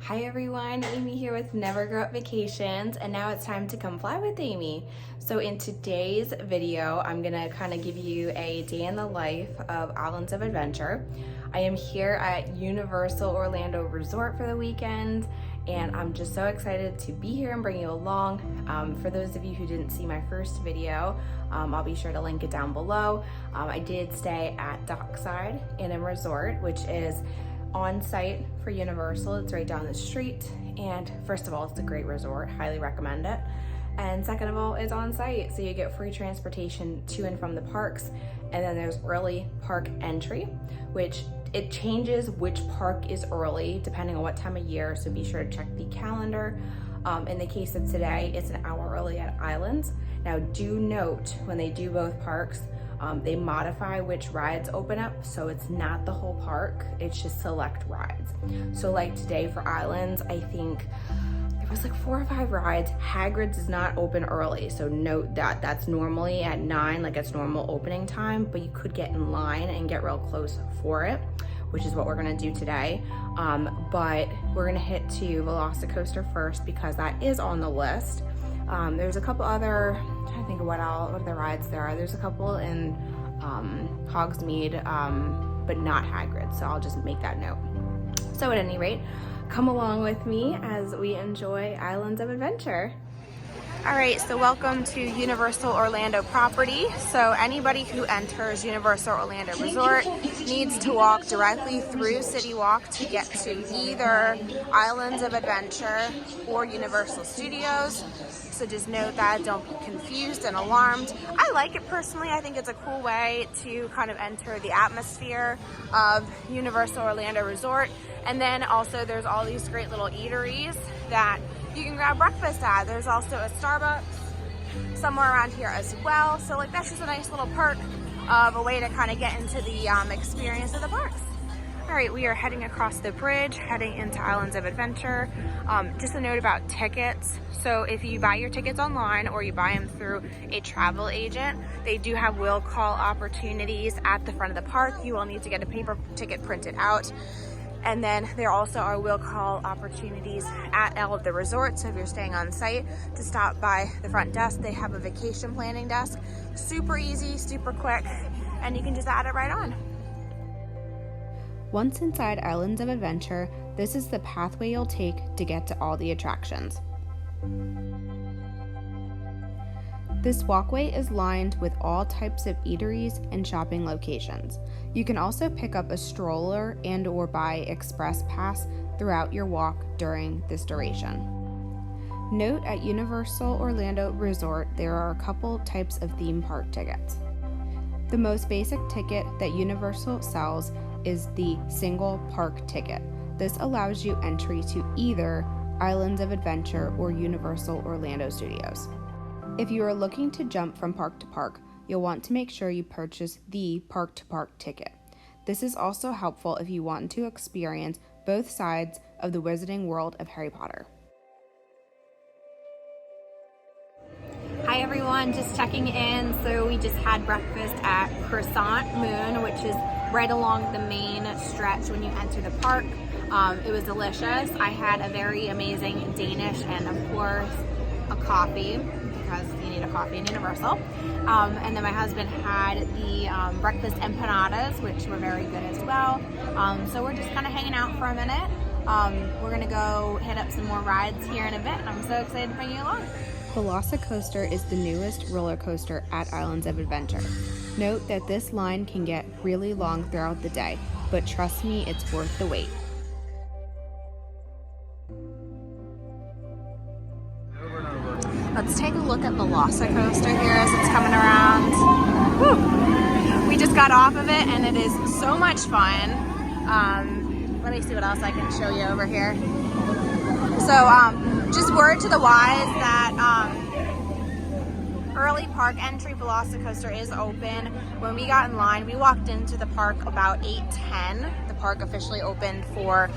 Hi everyone, Amy here with Never Grow Up Vacations, and now it's time to come fly with Amy. So in today's video, I'm gonna kind of give you a day in the life of Islands of Adventure. I am here at Universal Orlando Resort for the weekend, and I'm just so excited to be here and bring you along. For those of you who didn't see my first video, I'll be sure to link it down below. I did stay at Dockside Inn and Resort, which is on site for Universal. It's right down the street, and first of all, it's a great resort, highly recommend it. And second of all, it's on site, so you get free transportation to and from the parks. And then there's early park entry, which it changes which park is early depending on what time of year, so be sure to check the calendar. In the case of today, it's an hour early at Islands. Now do note, when they do both parks, they modify which rides open up, so it's not the whole park, it's just select rides. So like today for Islands, I think there was like 4 or 5 rides. Hagrid's is not open early, so note that that's normally at 9, like it's normal opening time, but you could get in line and get real close for it, which is what we're gonna do today. But we're gonna hit to Velocicoaster first because that is on the list. There's a couple other, I'm trying to think of what other rides there are. There's a couple in Hogsmeade, but not Hagrid, so I'll just make that note. So at any rate, come along with me as we enjoy Islands of Adventure. All right, so welcome to Universal Orlando property. So anybody who enters Universal Orlando Resort needs to walk directly through City Walk to get to either Islands of Adventure or Universal Studios. So just note that, don't be confused and alarmed. I like it personally. I think it's a cool way to kind of enter the atmosphere of Universal Orlando Resort. And then also there's all these great little eateries that you can grab breakfast at. There's also a Starbucks somewhere around here as well. So like that's just a nice little perk of a way to kind of get into the experience of the parks. All right, we are heading across the bridge, heading into Islands of Adventure. Just a note about tickets. So if you buy your tickets online or you buy them through a travel agent, they do have will call opportunities at the front of the park. You will need to get a paper ticket printed out. And then there also are will call opportunities at all of the resorts. So if you're staying on site, to stop by the front desk. They have a vacation planning desk. Super easy, super quick, and you can just add it right on. Once inside Islands of Adventure, this is the pathway you'll take to get to all the attractions. This walkway is lined with all types of eateries and shopping locations. You can also pick up a stroller and or buy express pass throughout your walk during this duration. Note, at Universal Orlando Resort, there are a couple types of theme park tickets. The most basic ticket that Universal sells is the single park ticket. This allows you entry to either Islands of Adventure or Universal Orlando Studios. If you are looking to jump from park to park, you'll want to make sure you purchase the park to park ticket. This is also helpful if you want to experience both sides of the Wizarding World of Harry Potter. Hi everyone, just checking in. So we just had breakfast at Croissant Moon, which is right along the main stretch when you enter the park. It was delicious. I had a very amazing Danish and of course a coffee, because you need a coffee in Universal. And then my husband had the breakfast empanadas, which were very good as well. So we're just kind of hanging out for a minute. We're gonna go hit up some more rides here in a bit, and I'm so excited to bring you along. Velocicoaster is the newest roller coaster at Islands of Adventure. Note that this line can get really long throughout the day, but trust me, it's worth the wait. Let's take a look at Velocicoaster here as it's coming around. Woo! We just got off of it and it is so much fun. Let me see what else I can show you over here. So just word to the wise that early park entry Velocicoaster is open. When we got in line, we walked into the park about 8:10. The park officially opened for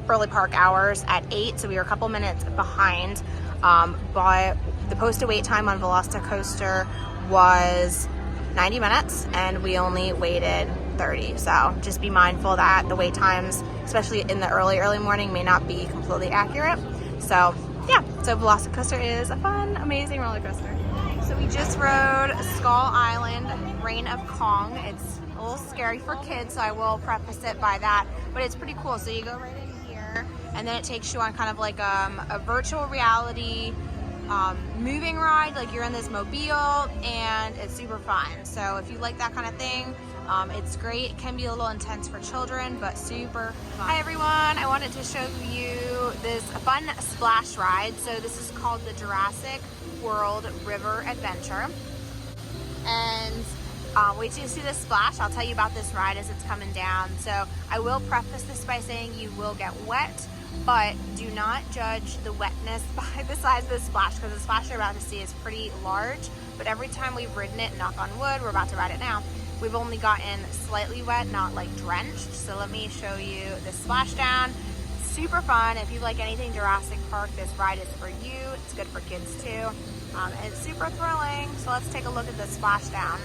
early park hours at 8, so we were a couple minutes behind. But the posted wait time on Velocicoaster was 90 minutes and we only waited 30. So just be mindful that the wait times especially in the early morning, may not be completely accurate. So yeah, so Velocicoaster is a fun, amazing roller coaster. So we just rode Skull Island, Reign of Kong. It's a little scary for kids, so I will preface it by that, but it's pretty cool. So you go right in here, and then it takes you on kind of like a virtual reality moving ride, like you're in this mobile, and it's super fun. So if you like that kind of thing, it's great. It can be a little intense for children, but super fun. Hi everyone, I wanted to show you this fun splash ride. So this is called the Jurassic World River Adventure. And wait till you see the splash. I'll tell you about this ride as it's coming down. So I will preface this by saying you will get wet, but do not judge the wetness by the size of the splash, because the splash you're about to see is pretty large. But every time we've ridden it, knock on wood, we're about to ride it now, we've only gotten slightly wet, not like drenched. So let me show you the splashdown. Super fun. If you like anything Jurassic Park, this ride is for you. It's good for kids too. And it's super thrilling. So let's take a look at the splashdown.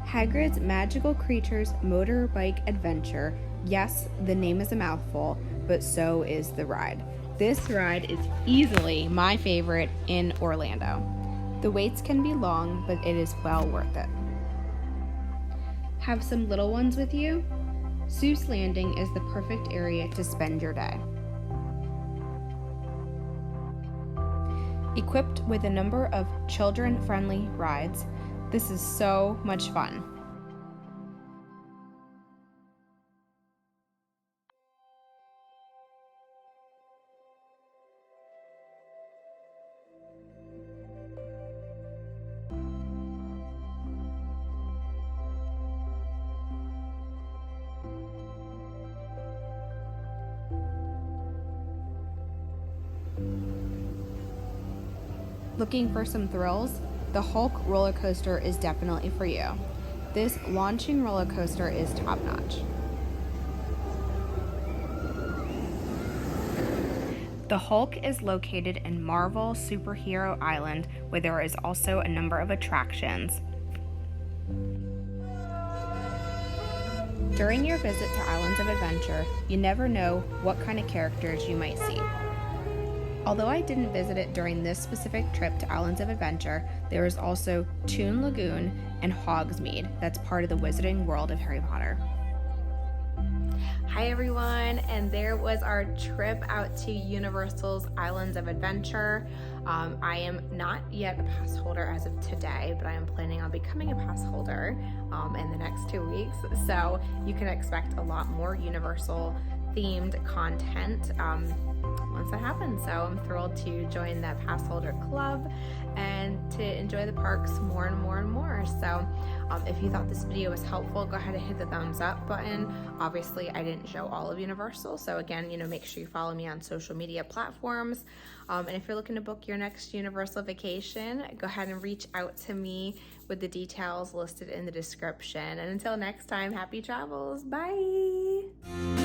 Hagrid's Magical Creatures Motorbike Adventure. Yes, the name is a mouthful, but so is the ride. This ride is easily my favorite in Orlando. The waits can be long, but it is well worth it. Have some little ones with you? Seuss Landing is the perfect area to spend your day. Equipped with a number of children-friendly rides, this is so much fun. Looking for some thrills? The Hulk roller coaster is definitely for you. This launching roller coaster is top-notch. The Hulk is located in Marvel Superhero Island, where there is also a number of attractions. During your visit to Islands of Adventure, you never know what kind of characters you might see. Although I didn't visit it during this specific trip to Islands of Adventure, there is also Toon Lagoon and Hogsmeade that's part of the Wizarding World of Harry Potter. Hi everyone, and there was our trip out to Universal's Islands of Adventure. I am not yet a pass holder as of today, but I am planning on becoming a pass holder in the next 2 weeks. So you can expect a lot more Universal themed content once that happens. So I'm thrilled to join that pass holder club and to enjoy the parks more and more and more. So if you thought this video was helpful, go ahead and hit the thumbs up button. Obviously I didn't show all of Universal, so again, make sure you follow me on social media platforms. And if you're looking to book your next Universal vacation, go ahead and reach out to me with the details listed in the description. And until next time, happy travels. Bye.